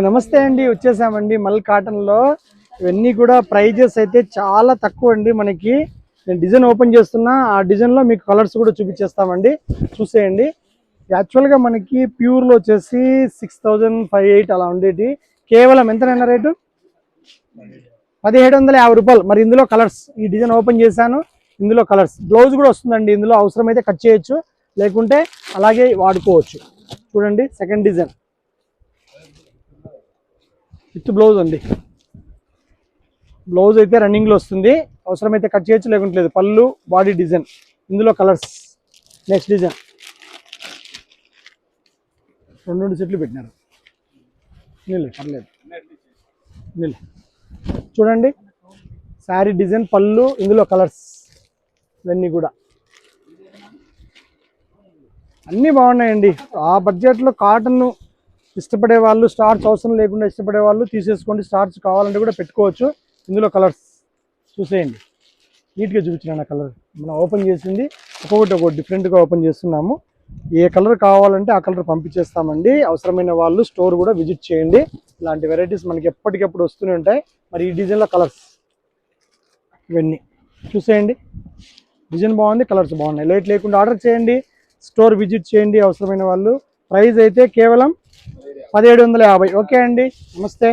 నమస్తే అండి, వచ్చేసామండి మల్ కాటన్లో. ఇవన్నీ కూడా ప్రైజెస్ అయితే చాలా తక్కువ అండి. మనకి నేను డిజైన్ ఓపెన్ చేస్తున్నా, ఆ డిజైన్లో మీకు కలర్స్ కూడా చూపించేస్తామండి, చూసేయండి. యాక్చువల్గా మనకి ప్యూర్లో వచ్చేసి 6508 అలా ఉండేది. కేవలం ఎంతనైనా రేటు 1750 రూపాయలు. మరి ఇందులో కలర్స్, ఈ డిజైన్ ఓపెన్ చేశాను, ఇందులో కలర్స్. బ్లౌజ్ కూడా వస్తుందండి, ఇందులో అవసరమైతే కట్ చేయొచ్చు, లేకుంటే అలాగే వాడుకోవచ్చు. చూడండి సెకండ్ డిజైన్ విత్ బ్లౌజ్ అండి. బ్లౌజ్ అయితే రన్నింగ్లో వస్తుంది, అవసరమైతే కట్ చేయొచ్చు, లేకుంటే లేదు. పళ్ళు, బాడీ డిజైన్, ఇందులో కలర్స్. నెక్స్ట్ డిజైన్ రెండు సెట్లు పెట్టినారు, నీళ్ళు పర్లేదు, నీళ్ళు. చూడండి శారీ డిజైన్, పళ్ళు, ఇందులో కలర్స్. ఇవన్నీ కూడా అన్నీ బాగున్నాయండి. ఆ బడ్జెట్లో కాటన్ ఇష్టపడే వాళ్ళు, స్టార్చ్ అవసరం లేకుండా ఇష్టపడే వాళ్ళు తీసేసుకోండి. స్టార్చ్ కావాలంటే కూడా పెట్టుకోవచ్చు. ఇందులో కలర్స్ చూసేయండి, నీట్గా చూపించిన కలర్. మనం ఓపెన్ చేసింది ఒక్కొక్కటి డిఫరెంట్గా ఓపెన్ చేస్తున్నాము. ఏ కలర్ కావాలంటే ఆ కలర్ పంపించేస్తామండి. అవసరమైన వాళ్ళు స్టోర్ కూడా విజిట్ చేయండి. ఇలాంటి వెరైటీస్ మనకి ఎప్పటికప్పుడు వస్తూనే ఉంటాయి. మరి ఈ డిజైన్లో కలర్స్ ఇవన్నీ చూసేయండి. డిజైన్ బాగుంది, కలర్స్ బాగున్నాయి. లేట్ లేకుండా ఆర్డర్ చేయండి, స్టోర్ విజిట్ చేయండి అవసరమైన వాళ్ళు. ప్రైస్ అయితే కేవలం 1750. ఓకే అండి, నమస్తే.